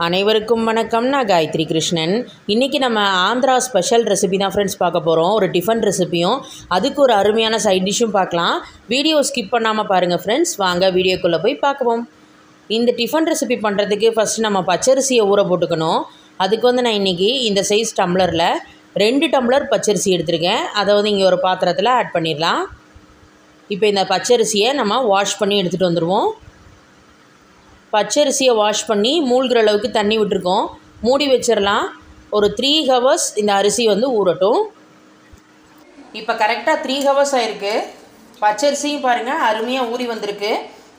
அனைவருக்கும் வணக்கம். நான் காயத்ரி கிருஷ்ணன். இன்றைக்கி நம்ம ஆந்திரா ஸ்பெஷல் ரெசிபி தான் ஃப்ரெண்ட்ஸ் பார்க்க போகிறோம். ஒரு டிஃபன் ரெசிபியும் அதுக்கு ஒரு அருமையான சைட் டிஷ்ஷும் பார்க்கலாம். வீடியோ ஸ்கிப் பண்ணாமல் பாருங்கள் ஃப்ரெண்ட்ஸ். வாங்க வீடியோக்குள்ளே போய் பார்க்குவோம். இந்த டிஃபன் ரெசிபி பண்ணுறதுக்கு ஃபஸ்ட்டு நம்ம பச்சரிசியை ஊற போட்டுக்கணும். அதுக்கு நான் இன்றைக்கி இந்த சைஸ் டம்ளரில் 2 டம்ளர் பச்சரிசி எடுத்துருக்கேன். அதை இங்கே ஒரு பாத்திரத்தில் ஆட் பண்ணிடலாம். இப்போ இந்த பச்சரிசியை நம்ம வாஷ் பண்ணி எடுத்துகிட்டு வந்துடுவோம். பச்சரிசியை வாஷ் பண்ணி மூழ்கிற அளவுக்கு தண்ணி விட்டுருக்கோம். மூடி வச்சிடலாம். ஒரு 3 ஹவர்ஸ் இந்த அரிசி ஊறட்டும். இப்போ கரெக்டாக 3 ஹவர்ஸ் ஆகிருக்கு. பச்சரிசியும் பாருங்கள் அருமையாக ஊறி வந்திருக்கு.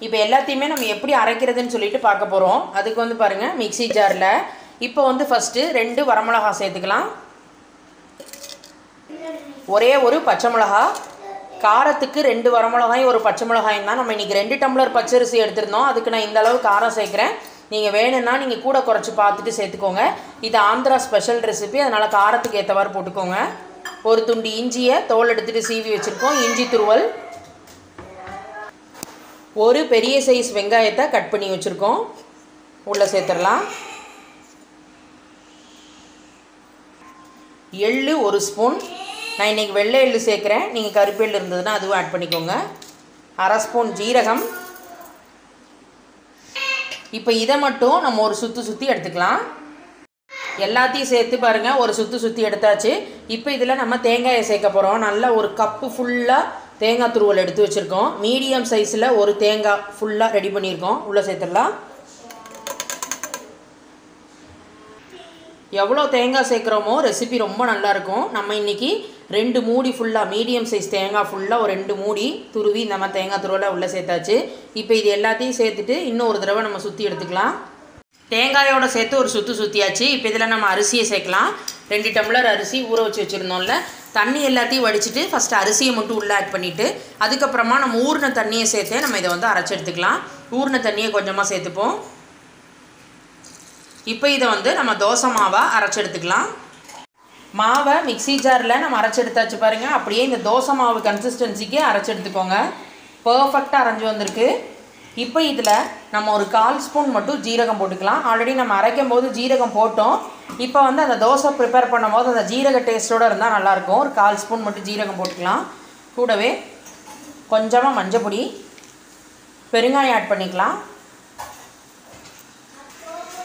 இப்போ எல்லாத்தையுமே நம்ம எப்படி அரைக்கிறதுன்னு சொல்லிட்டு பார்க்க போகிறோம். அதுக்கு பாருங்கள் மிக்ஸி ஜாரில் இப்போ ஃபஸ்ட்டு 2 வரமிளகா சேர்த்துக்கலாம். ஒரே ஒரு பச்சை மிளகா. காரத்துக்கு 2 வரமிளகாயும் ஒரு பச்சை மிளகாயும் தான். நம்ம இன்றைக்கி 2 டம்ளர் பச்சரிசி எடுத்துருந்தோம். அதுக்கு நான் இந்த அளவு காரம் சேர்க்குறேன். நீங்கள் வேணும்னா நீங்கள் கூட குறைச்சி பார்த்துட்டு சேர்த்துக்கோங்க. இது ஆந்திரா ஸ்பெஷல் ரெசிபி, அதனால் காரத்துக்கு ஏற்றவாறு போட்டுக்கோங்க. ஒரு துண்டு இஞ்சியை தோல் எடுத்துகிட்டு சீவி வச்சுருக்கோம். இஞ்சி துருவல். ஒரு பெரிய சைஸ் வெங்காயத்தை கட் பண்ணி வச்சுருக்கோம். உள்ளே சேர்த்துடலாம். எள்ளு 1 ஸ்பூன். நான் இன்றைக்கி வெள்ளை எள்ளு சேர்க்குறேன். நீங்கள் கருப்பு எள்ளு இருந்ததுன்னா அதுவும் ஆட் பண்ணிக்கோங்க. 1/2 ஸ்பூன் ஜீரகம். இப்போ இதை மட்டும் நம்ம ஒரு சுற்றி எடுத்துக்கலாம். எல்லாத்தையும் சேர்த்து பாருங்கள் ஒரு சுற்றி எடுத்தாச்சு. இப்போ இதில் நம்ம தேங்காயை சேர்க்க போகிறோம். நல்லா ஒரு கப்பு ஃபுல்லாக தேங்காய் துருவல் எடுத்து வச்சுருக்கோம். மீடியம் சைஸில் ஒரு தேங்காய் ஃபுல்லாக ரெடி பண்ணியிருக்கோம். உள்ளே சேர்த்துடலாம். எவ்வளோ தேங்காய் சேர்க்குறோமோ ரெசிபி ரொம்ப நல்லாயிருக்கும். நம்ம இன்றைக்கி 2 மூடி ஃபுல்லாக மீடியம் சைஸ் தேங்காய் ஃபுல்லாக ஒரு 2 மூடி துருவி இந்த மாதிரி தேங்காய் துருவலை உள்ளே சேர்த்தாச்சு. இப்போ இது எல்லாத்தையும் சேர்த்துட்டு இன்னும் ஒரு தடவை நம்ம சுற்றி எடுத்துக்கலாம். தேங்காயோடு சேர்த்து ஒரு சுற்றியாச்சு. இப்போ இதில் நம்ம அரிசியை சேர்க்கலாம். 2 டம்ளர் அரிசி ஊற வச்சு வச்சுருந்தோம்ல, தண்ணி எல்லாத்தையும் வடிச்சிட்டு ஃபஸ்ட்டு அரிசியை மட்டும் உள்ளே ஆட் பண்ணிவிட்டு அதுக்கப்புறமா நம்ம ஊறின தண்ணியை சேர்த்து நம்ம இதை அரைச்சி எடுத்துக்கலாம். ஊறின தண்ணியை கொஞ்சமாக சேர்த்துப்போம். இப்போ இதை நம்ம தோசை மாவாக அரைச்சி எடுத்துக்கலாம். மாவை மிக்ஸி ஜாரில் நம்ம அரைச்சி எடுத்தாச்சு பாருங்கள். அப்படியே இந்த தோசை மாவு கன்சிஸ்டன்சிக்கு அரைச்சி எடுத்துக்கோங்க. பர்ஃபெக்டாக அரைஞ்சி வந்திருக்கு. இப்போ இதில் நம்ம ஒரு 1/4 ஸ்பூன் மட்டும் ஜீரகம் போட்டுக்கலாம். ஆல்ரெடி நம்ம அரைக்கும் போது ஜீரகம் போட்டோம். இப்போ அந்த தோசை ப்ரிப்பேர் பண்ணும்போது அந்த ஜீரக டேஸ்ட்டோடு இருந்தால் நல்லாயிருக்கும். ஒரு 1/4 ஸ்பூன் மட்டும் ஜீரகம் போட்டுக்கலாம். கூடவே கொஞ்சமாக மஞ்சள் பொடி, பெருங்காயம் ஆட் பண்ணிக்கலாம்.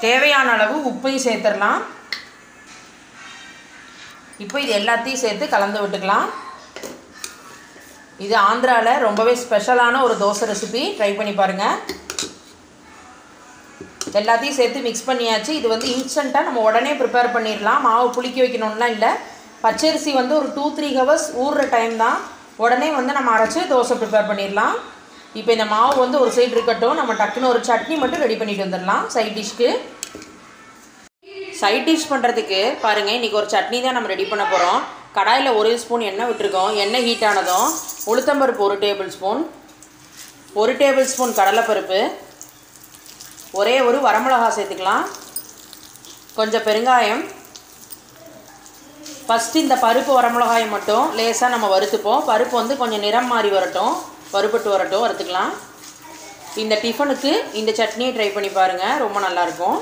தேவையான அளவு உப்பையும் சேர்த்துடலாம். இப்போ இது எல்லாத்தையும் சேர்த்து கலந்து விட்டுக்கலாம். இது ஆந்திராவில் ரொம்பவே ஸ்பெஷலான ஒரு தோசை ரெசிபி. ட்ரை பண்ணி பாருங்கள். எல்லாத்தையும் சேர்த்து மிக்ஸ் பண்ணியாச்சு. இது இன்ஸ்டண்ட்டாக நம்ம உடனே ப்ரிப்பேர் பண்ணிடலாம். மாவு புளிக்க வைக்கணும்லாம் இல்லை. பச்சரிசி ஒரு 2-3 ஹவர்ஸ் ஊறுற டைம் தான். உடனே நம்ம அரைச்சி தோசை ப்ரிப்பேர் பண்ணிடலாம். இப்போ இந்த மாவு ஒரு சைடு இருக்கட்டும். நம்ம டக்குன்னு ஒரு சட்னி மட்டும் ரெடி பண்ணிட்டு வந்துடலாம் சைட் டிஷ்க்கு. சைட் டிஷ் பண்ணுறதுக்கு பாருங்கள், இன்றைக்கி ஒரு சட்னி தான் நம்ம ரெடி பண்ண போகிறோம். கடாயில் 1 ஸ்பூன் எண்ணெய் விட்டுருக்கோம். எண்ணெய் ஹீட் ஆனதும் உளுத்தம்பருப்பு 1 டேபிள் ஸ்பூன், 1 டேபிள் ஸ்பூன் கடலைப்பருப்பு, ஒரே ஒரு வரமிளகா சேர்த்துக்கலாம். கொஞ்சம் பெருங்காயம். ஃபஸ்ட்டு இந்த பருப்பு வரமிளகாயை மட்டும் லேசாக நம்ம வறுத்துப்போம். பருப்பு கொஞ்சம் நிறம் மாறி வரட்டும், வறுபட்டு வரட்டும், வறுத்துக்கலாம். இந்த டிஃபனுக்கு இந்த சட்னியை ட்ரை பண்ணி பாருங்கள், ரொம்ப நல்லாயிருக்கும்.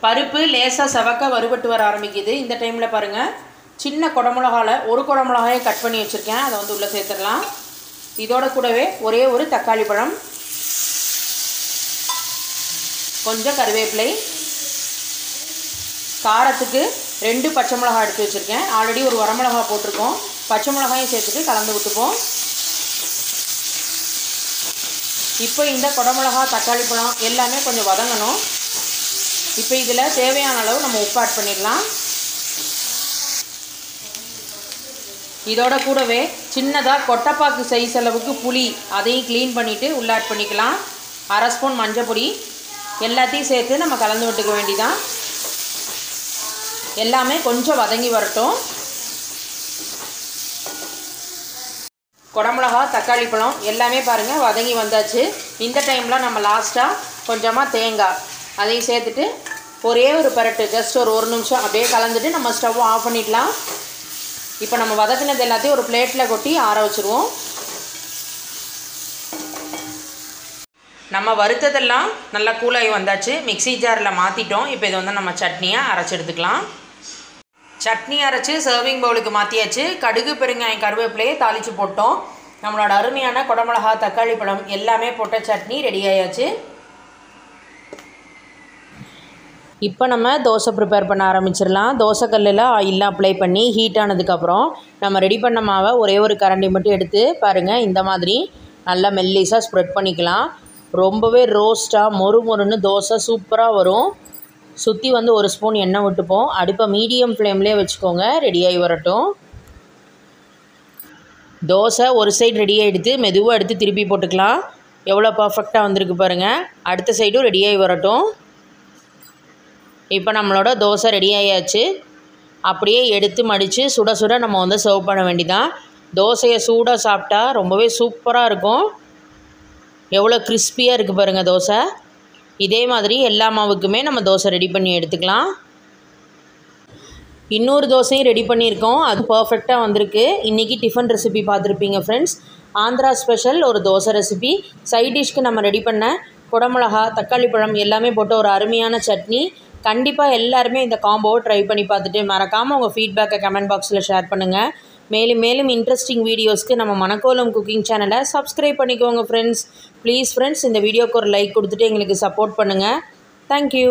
பருப்பு லேசாக செவக்க வறுபட்டு வர ஆரம்பிக்குது. இந்த டைமில் பாருங்கள், சின்ன குடமிளகாவில் 1 குடமிளகாயை கட் பண்ணி வச்சுருக்கேன். அதை உள்ளே சேர்த்துடலாம். இதோட கூடவே ஒரே ஒரு தக்காளி பழம், கொஞ்சம் கருவேப்பிலை, காரத்துக்கு 2 பச்சை மிளகாய் எடுத்து வச்சுருக்கேன். ஆல்ரெடி ஒரு வரமிளகா போட்டிருக்கோம். பச்சை மிளகாயும் சேர்த்துட்டு கலந்து விட்டுப்போம். இப்போ இந்த குடமிளகா தக்காளி பழம் எல்லாமே கொஞ்சம் வதங்கணும். இப்போ இதில் தேவையான அளவு நம்ம உப்பு ஆட் பண்ணிடலாம். இதோட கூடவே சின்னதாக கொட்டைப்பாக்கு சைஸ் அளவுக்கு புளி, அதையும் க்ளீன் பண்ணிவிட்டு உள்ளே ஆட் பண்ணிக்கலாம். 1/2 ஸ்பூன் மஞ்சள் பொடி. எல்லாத்தையும் சேர்த்து நம்ம கலந்து விட்டுக்க வேண்டியதான். எல்லாமே கொஞ்சம் வதங்கி வரட்டும். குடமிளகா தக்காளி பழம் எல்லாமே பாருங்கள் வதங்கி வந்தாச்சு. இந்த டைமில் நம்ம லாஸ்ட்டாக கொஞ்சமாக தேங்காய் அதையும் சேர்த்துட்டு ஒரே ஒரு பரட்டு ஜஸ்ட் ஒரு 1 நிமிஷம் அப்படியே கலந்துட்டு நம்ம ஸ்டவ் ஆஃப் பண்ணிடலாம். இப்போ நம்ம வதக்கினது எல்லாத்தையும் ஒரு பிளேட்டில் கொட்டி ஆற வச்சுருவோம். நம்ம வறுத்ததெல்லாம் நல்லா கூலாகி வந்தாச்சு. மிக்ஸி ஜாரில் மாற்றிட்டோம். இப்போ இது வந்து நம்ம சட்னியை அரைச்சி எடுத்துக்கலாம். சட்னி அரைச்சி சர்விங் பவுலுக்கு மாற்றியாச்சு. கடுகு, பெருங்காயம், கருவேப்பிலையை தாளித்து போட்டோம். நம்மளோட அருமையான குடமிளகா, தக்காளி பழம் எல்லாமே போட்ட சட்னி ரெடி ஆயாச்சு. இப்போ நம்ம தோசை ப்ரிப்பேர் பண்ண ஆரம்பிச்சிடலாம். தோசைக்கல்லில் ஆயிலெலாம் அப்ளை பண்ணி ஹீட் ஆனதுக்கப்புறம் நம்ம ரெடி பண்ண மாவை ஒரே ஒரு கரண்டி மட்டும் எடுத்து பாருங்கள், இந்த மாதிரி நல்லா மெல்லிஸாக ஸ்ப்ரெட் பண்ணிக்கலாம். ரொம்பவே ரோஸ்ட்டாக மொறுமொறுன்னு தோசை சூப்பராக வரும். சுற்றி வந்து ஒரு ஸ்பூன் எண்ணெய் விட்டுப்போம். அடுப்பை மீடியம் ஃப்ளேம்லேயே வச்சுக்கோங்க. ரெடியாகி வரட்டும். தோசை ஒரு சைடு ரெடியாக எடுத்து மெதுவாக எடுத்து திருப்பி போட்டுக்கலாம். எவ்வளோ பர்ஃபெக்டாக வந்திருக்கு பாருங்கள். அடுத்த சைடும் ரெடியாகி வரட்டும். இப்போ நம்மளோட தோசை ரெடி ஆயாச்சு. அப்படியே எடுத்து மடித்து சுட சுட நம்ம வந்து சர்வ் பண்ண வேண்டியதான். தோசையை சூடாக சாப்பிட்டா ரொம்பவே சூப்பராக இருக்கும். எவ்வளோ கிறிஸ்பியாக இருக்குது பாருங்கள் தோசை. இதே மாதிரி எல்லா மாவுக்குமே நம்ம தோசை ரெடி பண்ணி எடுத்துக்கலாம். இன்னொரு தோசையும் ரெடி பண்ணியிருக்கோம். அது பர்ஃபெக்டாக வந்திருக்கு. இன்றைக்கி டிஃபன் ரெசிபி பார்த்துருப்பீங்க ஃப்ரெண்ட்ஸ். ஆந்திரா ஸ்பெஷல் ஒரு தோசை ரெசிபி. சைட் டிஷ்க்கு நம்ம ரெடி பண்ண குடமிளகா, தக்காளி பழம் எல்லாமே போட்டு ஒரு அருமையான சட்னி. கண்டிப்பாக எல்லாருமே இந்த காம்போவை ட்ரை பண்ணி பார்த்துட்டு மறக்காமல் உங்கள் ஃபீட்பேக்கை கமெண்ட் பாக்ஸில் ஷேர் பண்ணுங்கள். மேலும் மேலும் இன்ட்ரெஸ்டிங் வீடியோஸ்க்கு நம்ம மணக்கோலம் குக்கிங் சேனலை சப்ஸ்கிரைப் பண்ணிக்கோங்க ஃப்ரெண்ட்ஸ். ப்ளீஸ் ஃப்ரெண்ட்ஸ், இந்த வீடியோக்கு ஒரு லைக் கொடுத்துட்டு எங்களுக்கு சப்போர்ட் பண்ணுங்கள். தேங்க்யூ.